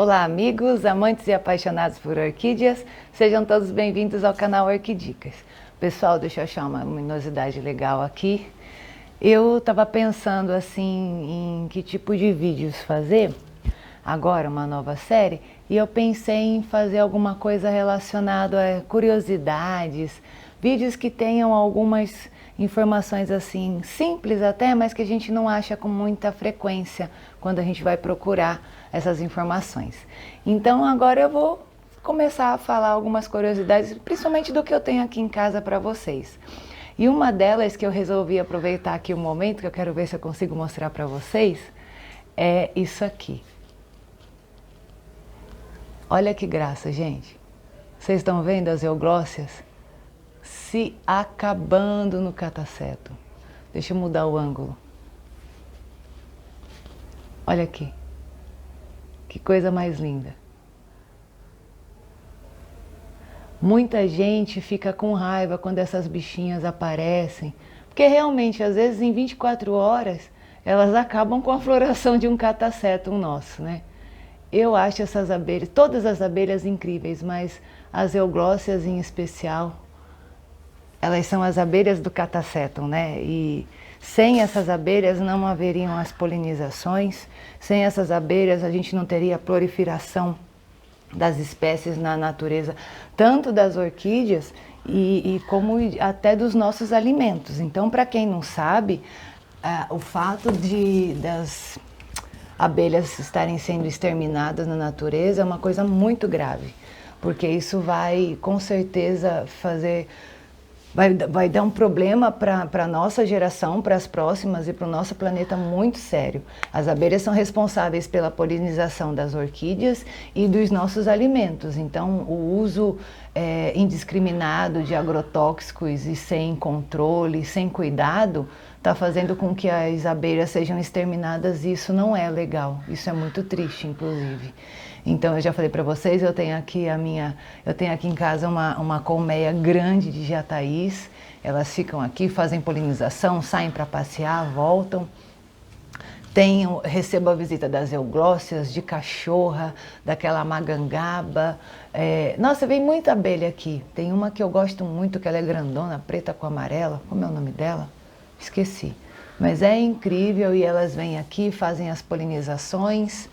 Olá amigos, amantes e apaixonados por orquídeas, sejam todos bem-vindos ao canal Orquidicas. Pessoal, deixa eu achar uma luminosidade legal aqui. Eu estava pensando assim em que tipo de vídeos fazer, agora uma nova série, e eu pensei em fazer alguma coisa relacionada a curiosidades, vídeos que tenham algumas informações assim simples até, mas que a gente não acha com muita frequência quando a gente vai procurar essas informações. Então agora eu vou começar a falar algumas curiosidades, principalmente do que eu tenho aqui em casa para vocês. E uma delas que eu resolvi aproveitar aqui o momento, que eu quero ver se eu consigo mostrar para vocês, é isso aqui. Olha que graça, gente. Vocês estão vendo as euglócias se acabando no cataceto. Deixa eu mudar o ângulo. Olha aqui. Que coisa mais linda. Muita gente fica com raiva quando essas bichinhas aparecem, porque realmente, às vezes, em 24 horas, elas acabam com a floração de um catacetum nosso, né? Eu acho essas abelhas, todas as abelhas incríveis, mas as euglócias em especial, elas são as abelhas do catacetum, né? E sem essas abelhas não haveriam as polinizações, sem essas abelhas a gente não teria a proliferação das espécies na natureza, tanto das orquídeas e como até dos nossos alimentos. Então, para quem não sabe, o fato das abelhas estarem sendo exterminadas na natureza é uma coisa muito grave, porque isso vai com certeza vai dar um problema para a nossa geração, para as próximas e para o nosso planeta muito sério. As abelhas são responsáveis pela polinização das orquídeas e dos nossos alimentos. Então, o uso indiscriminado de agrotóxicos e sem controle, sem cuidado, está fazendo com que as abelhas sejam exterminadas e isso não é legal. Isso é muito triste, inclusive. Então, eu já falei para vocês, eu tenho aqui em casa uma colmeia grande de jataís. Elas ficam aqui, fazem polinização, saem para passear, voltam. Recebo a visita das euglócias, de cachorra, daquela magangaba. Nossa, vem muita abelha aqui. Tem uma que eu gosto muito, que ela é grandona, preta com amarela. Como é o nome dela? Esqueci. Mas é incrível e elas vêm aqui, fazem as polinizações.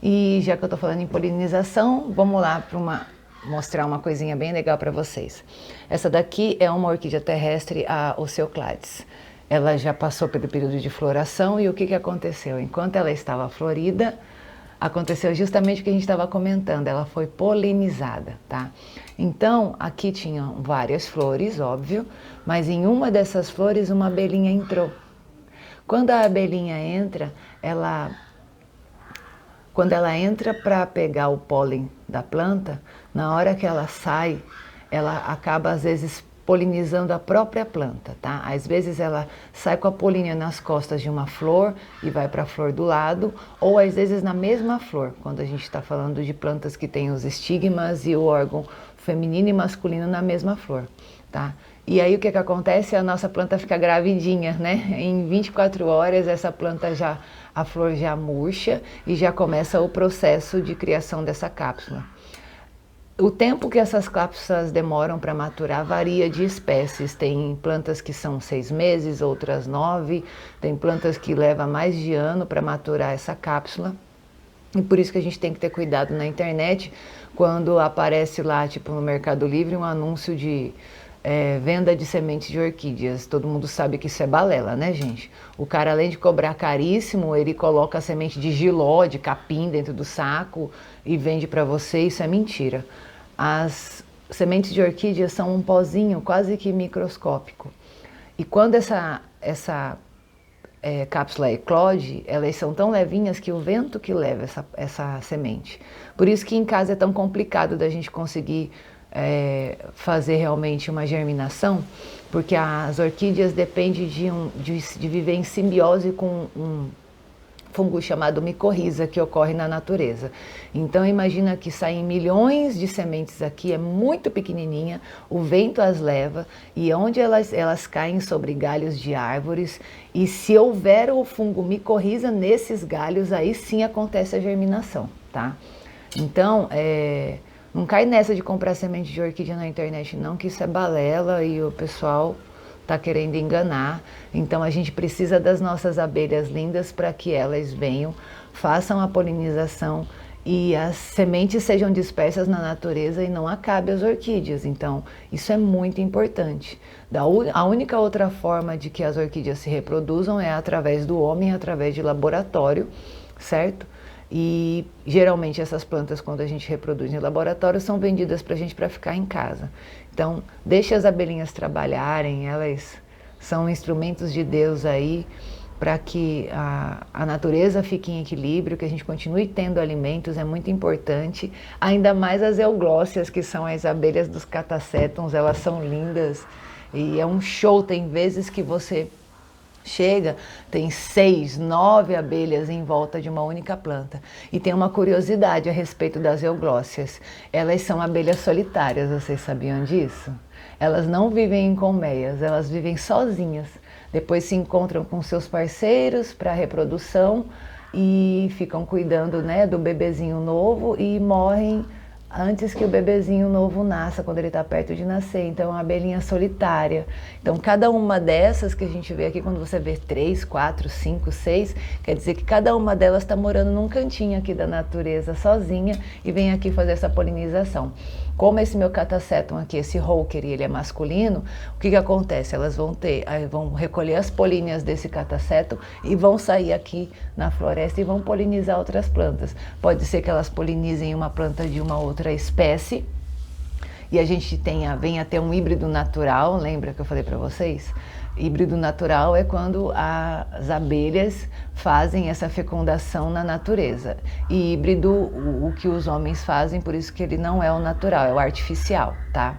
E já que eu estou falando em polinização, vamos lá para mostrar uma coisinha bem legal para vocês. Essa daqui é uma orquídea terrestre, a Oceoclades. Ela já passou pelo período de floração e o que aconteceu? Enquanto ela estava florida, aconteceu justamente o que a gente estava comentando, ela foi polinizada, tá? Então, aqui tinham várias flores, óbvio, mas em uma dessas flores uma abelhinha entrou. Quando a abelhinha entra, quando ela entra para pegar o pólen da planta, na hora que ela sai, ela acaba às vezes polinizando a própria planta, tá? Às vezes ela sai com a polínia nas costas de uma flor e vai para a flor do lado, ou às vezes na mesma flor, quando a gente está falando de plantas que têm os estigmas e o órgão feminino e masculino na mesma flor, tá? E aí o que acontece? A nossa planta fica gravidinha, né? Em 24 horas a flor já murcha e já começa o processo de criação dessa cápsula. O tempo que essas cápsulas demoram para maturar varia de espécies. Tem plantas que são 6 meses, outras 9. Tem plantas que levam mais de ano para maturar essa cápsula. E por isso que a gente tem que ter cuidado na internet quando aparece lá, tipo no Mercado Livre, um anúncio de venda de sementes de orquídeas. Todo mundo sabe que isso é balela, né, gente? O cara, além de cobrar caríssimo, ele coloca a semente de jiló, de capim dentro do saco e vende para você. Isso é mentira. As sementes de orquídeas são um pozinho quase que microscópico. E quando essa cápsula eclode, elas são tão levinhas que o vento que leva essa semente. Por isso que em casa é tão complicado da gente conseguir fazer realmente uma germinação, porque as orquídeas dependem de viver em simbiose com um fungo chamado micorriza que ocorre na natureza. Então imagina que saem milhões de sementes aqui, é muito pequenininha, o vento as leva e onde elas caem sobre galhos de árvores, e se houver o fungo micorriza nesses galhos, aí sim acontece a germinação, tá? Então, não cai nessa de comprar semente de orquídea na internet não, que isso é balela e o pessoal está querendo enganar. Então a gente precisa das nossas abelhas lindas para que elas venham, façam a polinização e as sementes sejam dispersas na natureza e não acabe as orquídeas. Então isso é muito importante. A única outra forma de que as orquídeas se reproduzam é através do homem, através de laboratório, certo? E geralmente essas plantas, quando a gente reproduz em laboratório, são vendidas para a gente para ficar em casa. Então, deixe as abelhinhas trabalharem, elas são instrumentos de Deus aí para que a natureza fique em equilíbrio, que a gente continue tendo alimentos, é muito importante. Ainda mais as euglóssias, que são as abelhas dos catacétons, elas são lindas e é um show. Tem vezes que você chega, tem 6, 9 abelhas em volta de uma única planta. E tem uma curiosidade a respeito das euglóssias. Elas são abelhas solitárias, vocês sabiam disso? Elas não vivem em colmeias, elas vivem sozinhas. Depois se encontram com seus parceiros para reprodução e ficam cuidando, né, do bebezinho novo e morrem antes que o bebezinho novo nasça, quando ele está perto de nascer. Então é uma abelhinha solitária. Então cada uma dessas que a gente vê aqui, quando você vê 3, 4, 5, 6, quer dizer que cada uma delas está morando num cantinho aqui da natureza sozinha e vem aqui fazer essa polinização. Como esse meu catasetum aqui, esse Hawker, ele é masculino, o que acontece? Elas vão recolher as políneas desse catasetum e vão sair aqui na floresta e vão polinizar outras plantas. Pode ser que elas polinizem uma planta de uma outra espécie e a gente venha ter um híbrido natural. Lembra que eu falei para vocês? Híbrido natural é quando as abelhas fazem essa fecundação na natureza. E híbrido, o que os homens fazem, por isso que ele não é o natural, é o artificial, tá?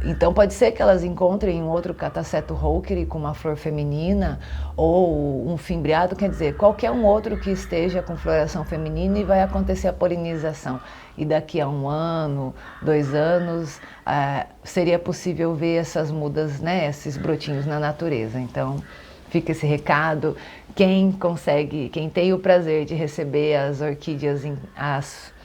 Então pode ser que elas encontrem um outro catasetum hawkeri com uma flor feminina ou um fimbriado, quer dizer, qualquer um outro que esteja com floração feminina, e vai acontecer a polinização. E daqui a 1 ano, 2 anos, seria possível ver essas mudas, né, esses brotinhos na natureza. Então fica esse recado. Quem tem o prazer de receber as orquídeas, as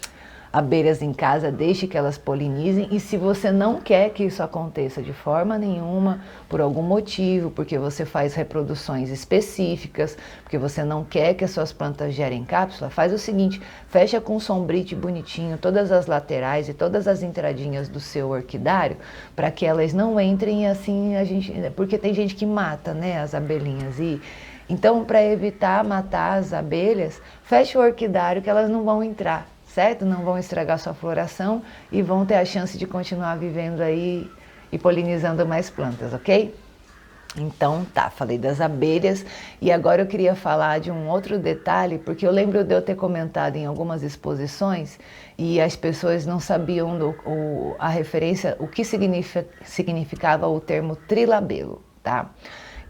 abelhas em casa, deixe que elas polinizem. E se você não quer que isso aconteça de forma nenhuma, por algum motivo, porque você faz reproduções específicas, porque você não quer que as suas plantas gerem cápsula, faz o seguinte: fecha com um sombrite bonitinho todas as laterais e todas as entradinhas do seu orquidário, para que elas não entrem assim, porque tem gente que mata, né, as abelhinhas. Então, para evitar matar as abelhas, fecha o orquidário que elas não vão entrar, certo? Não vão estragar sua floração e vão ter a chance de continuar vivendo aí e polinizando mais plantas, ok? Então tá, falei das abelhas e agora eu queria falar de um outro detalhe, porque eu lembro de eu ter comentado em algumas exposições e as pessoas não sabiam a referência, o que significava o termo trilabelo, tá?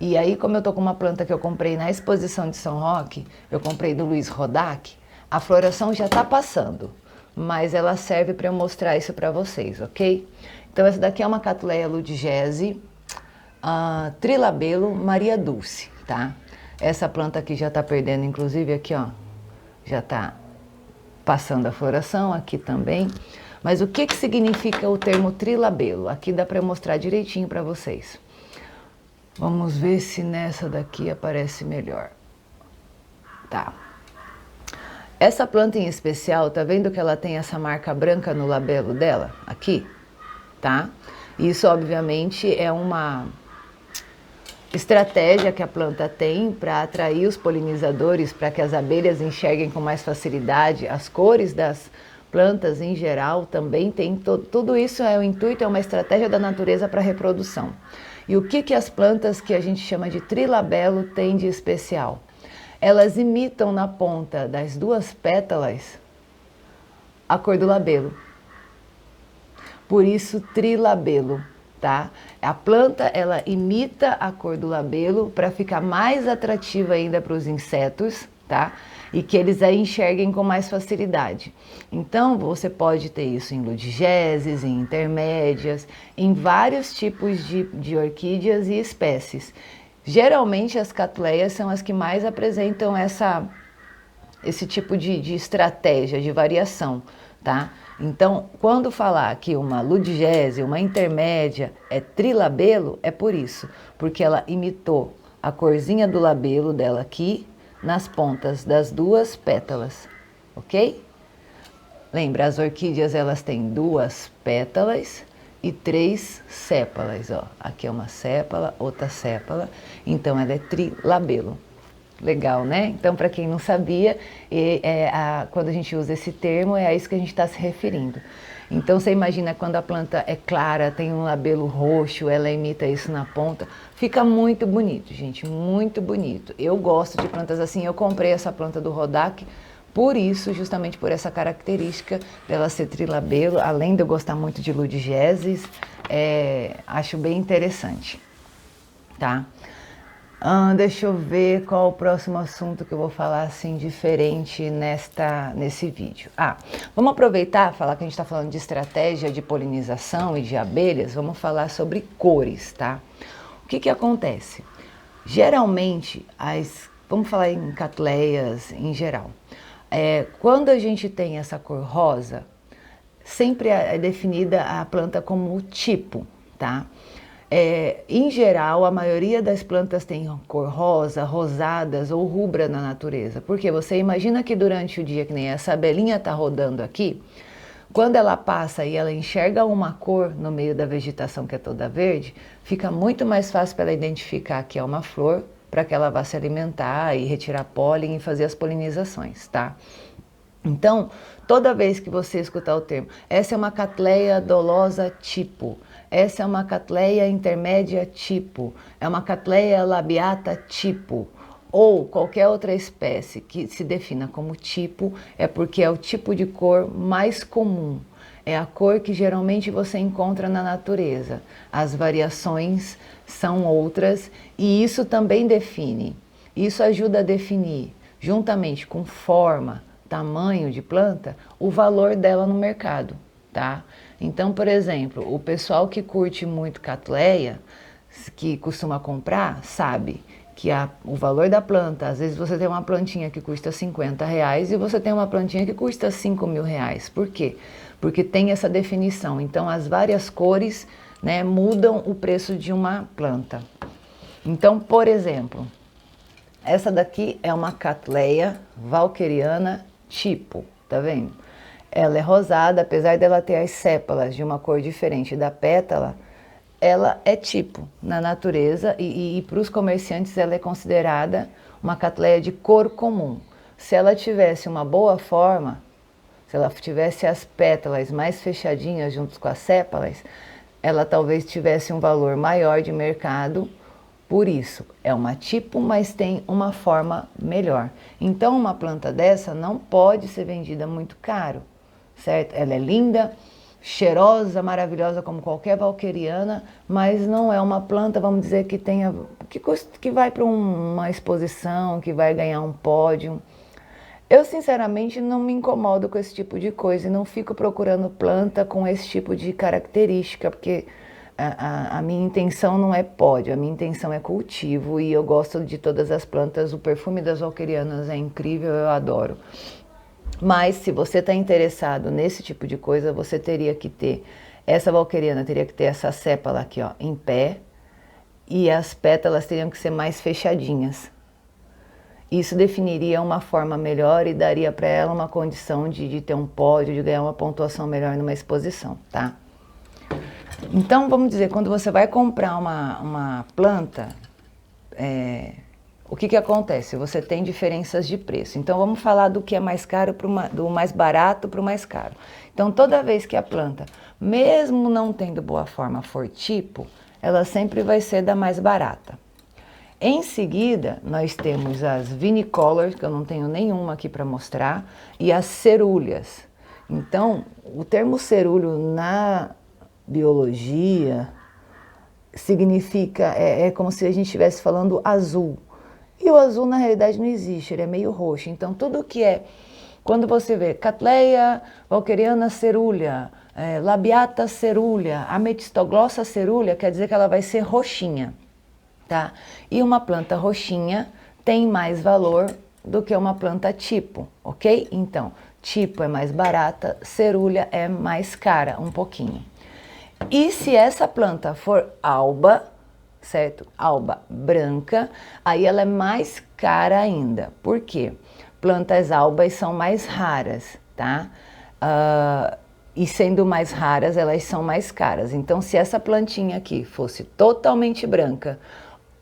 E aí, como eu tô com uma planta que eu comprei na exposição de São Roque, eu comprei do Luiz Rodak, a floração já está passando, mas ela serve para eu mostrar isso para vocês, ok? Então essa daqui é uma Cattleya ludgesi, trilabelo Maria Dulce, tá? Essa planta aqui já está perdendo, inclusive aqui, ó, já está passando a floração, aqui também. Mas o que significa o termo trilabelo? Aqui dá para eu mostrar direitinho para vocês. Vamos ver se nessa daqui aparece melhor. Tá. Essa planta em especial, tá vendo que ela tem essa marca branca no labelo dela? Aqui, tá? Isso, obviamente, é uma estratégia que a planta tem para atrair os polinizadores, para que as abelhas enxerguem com mais facilidade. As cores das plantas em geral também tem, tudo isso o intuito, é uma estratégia da natureza para reprodução. E o que as plantas que a gente chama de trilabelo têm de especial? Elas imitam na ponta das 2 pétalas a cor do labelo. Por isso, trilabelo, tá? A planta, ela imita a cor do labelo para ficar mais atrativa ainda para os insetos, tá? E que eles a enxerguem com mais facilidade. Então, você pode ter isso em ludgeses, em intermédias, em vários tipos de orquídeas e espécies. Geralmente as Cattleyas são as que mais apresentam esse tipo de estratégia, de variação, tá? Então, quando falar que uma ludgese, uma intermédia é trilabelo, é por isso, porque ela imitou a corzinha do labelo dela aqui nas pontas das duas pétalas, ok? Lembra, as orquídeas elas têm 2 pétalas e 3 sépalas, ó. Aqui é uma sépala, outra sépala, então ela é trilabelo. Legal, né? Então, para quem não sabia, quando a gente usa esse termo, é a isso que a gente está se referindo. Então, você imagina quando a planta é clara, tem um labelo roxo, ela imita isso na ponta, fica muito bonito, gente, muito bonito. Eu gosto de plantas assim, eu comprei essa planta do Rodak, por isso, justamente por essa característica dela ser trilabelo, além de eu gostar muito de ludgeses, acho bem interessante, tá? Deixa eu ver qual o próximo assunto que eu vou falar assim diferente nesse vídeo. Vamos aproveitar, falar que a gente está falando de estratégia de polinização e de abelhas, vamos falar sobre cores, tá? O que acontece? Geralmente, vamos falar em catleias em geral, quando a gente tem essa cor rosa, sempre é definida a planta como tipo, tá? Em geral, a maioria das plantas tem cor rosa, rosadas ou rubra na natureza. Porque você imagina que durante o dia, que nem essa abelhinha está rodando aqui, quando ela passa e ela enxerga uma cor no meio da vegetação que é toda verde, fica muito mais fácil para ela identificar que é uma flor, para que ela vá se alimentar e retirar pólen e fazer as polinizações, tá? Então, toda vez que você escutar o termo, essa é uma catleia dolosa tipo, essa é uma catleia intermédia tipo, é uma catleia labiata tipo, ou qualquer outra espécie que se defina como tipo, é porque é o tipo de cor mais comum. É a cor que geralmente você encontra na natureza. As variações são outras e isso também define. Isso ajuda a definir, juntamente com forma, tamanho de planta, o valor dela no mercado, tá? Então, por exemplo, o pessoal que curte muito catleia, que costuma comprar, sabe que o valor da planta, às vezes você tem uma plantinha que custa R$50 e você tem uma plantinha que custa R$5.000. Por quê? Porque tem essa definição. Então, as várias cores, né, mudam o preço de uma planta. Então, por exemplo, essa daqui é uma catleia walkeriana tipo, tá vendo? Ela é rosada, apesar dela ter as sépalas de uma cor diferente da pétala, ela é tipo na natureza e para os comerciantes ela é considerada uma catleia de cor comum. Se ela tivesse uma boa forma, se ela tivesse as pétalas mais fechadinhas junto com as sépalas, ela talvez tivesse um valor maior de mercado. Por isso, é uma tipo, mas tem uma forma melhor. Então, uma planta dessa não pode ser vendida muito caro, certo? Ela é linda, cheirosa, maravilhosa como qualquer walkeriana, mas não é uma planta, vamos dizer, que vai para uma exposição, que vai ganhar um pódio. Eu, sinceramente, não me incomodo com esse tipo de coisa e não fico procurando planta com esse tipo de característica, porque a minha intenção não é pódio, a minha intenção é cultivo e eu gosto de todas as plantas, o perfume das walkerianas é incrível, eu adoro. Mas se você está interessado nesse tipo de coisa, você teria que ter, essa walkeriana teria que ter essa sépala aqui, ó, em pé, e as pétalas teriam que ser mais fechadinhas. Isso definiria uma forma melhor e daria para ela uma condição de ter um pódio, de ganhar uma pontuação melhor numa exposição, tá? Então, vamos dizer, quando você vai comprar uma planta, o que acontece? Você tem diferenças de preço. Então, vamos falar do que é mais caro, do mais barato para o mais caro. Então, toda vez que a planta, mesmo não tendo boa forma, for tipo, ela sempre vai ser da mais barata. Em seguida, nós temos as vinicolors, que eu não tenho nenhuma aqui para mostrar, e as cerúleas. Então, o termo cerúleo na biologia significa, é como se a gente estivesse falando azul. E o azul, na realidade, não existe, ele é meio roxo. Então, tudo que quando você vê Cattleya walkeriana cerúlea, labiata cerúlea, ametistoglossa cerúlea, quer dizer que ela vai ser roxinha. Tá? E uma planta roxinha tem mais valor do que uma planta tipo, ok? Então, tipo é mais barata, cerúlea é mais cara um pouquinho. E se essa planta for alba, certo? Alba branca, aí ela é mais cara ainda. Por quê? Plantas albas são mais raras, tá? E sendo mais raras, elas são mais caras. Então, se essa plantinha aqui fosse totalmente branca,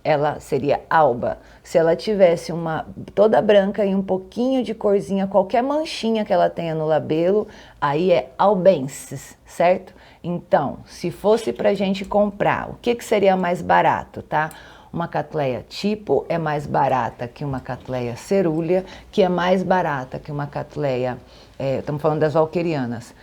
ela seria alba. Se ela tivesse uma toda branca e um pouquinho de corzinha, qualquer manchinha que ela tenha no labelo, aí é albensis, certo? Então, se fosse pra gente comprar, o que seria mais barato, tá? Uma catleia tipo é mais barata que uma catleia cerúlea, que é mais barata que uma catleia, estamos falando das valquerianas,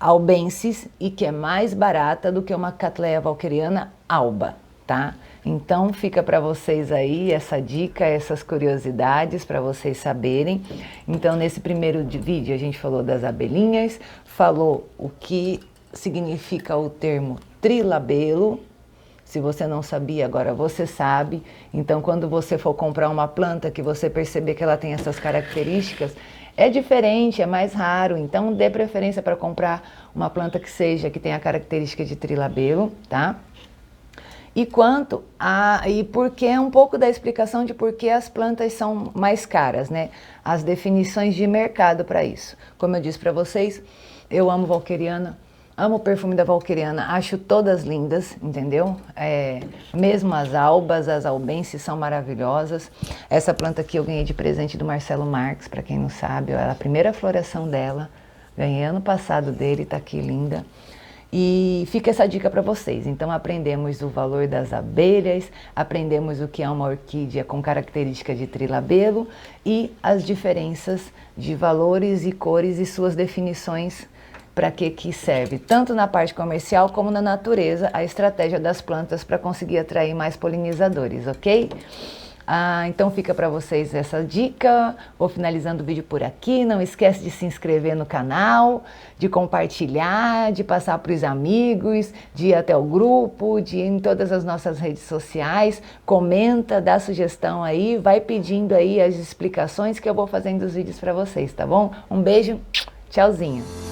albensis, e que é mais barata do que uma catleia valqueriana alba, tá? Então fica para vocês aí essa dica, essas curiosidades para vocês saberem. Então nesse primeiro vídeo a gente falou das abelhinhas, falou o que significa o termo trilabelo. Se você não sabia, agora você sabe. Então quando você for comprar uma planta que você perceber que ela tem essas características, é diferente, é mais raro, então dê preferência para comprar uma planta que tenha a característica de trilabelo, tá? E porque é um pouco da explicação de por que as plantas são mais caras, né? As definições de mercado para isso. Como eu disse para vocês, eu amo valqueriana, amo o perfume da valqueriana, acho todas lindas, entendeu? Mesmo as albas, as albenses são maravilhosas. Essa planta aqui eu ganhei de presente do Marcelo Marques, para quem não sabe, é a primeira floração dela. Ganhei ano passado dele, tá aqui linda. E fica essa dica para vocês. Então aprendemos o valor das abelhas, aprendemos o que é uma orquídea com característica de trilabelo e as diferenças de valores e cores e suas definições para que serve, tanto na parte comercial como na natureza, a estratégia das plantas para conseguir atrair mais polinizadores, ok? Então fica para vocês essa dica. Vou finalizando o vídeo por aqui. Não esquece de se inscrever no canal, de compartilhar, de passar para os amigos, de ir até o grupo, de ir em todas as nossas redes sociais. Comenta, dá sugestão aí, vai pedindo aí as explicações que eu vou fazendo os vídeos para vocês, tá bom? Um beijo, tchauzinho!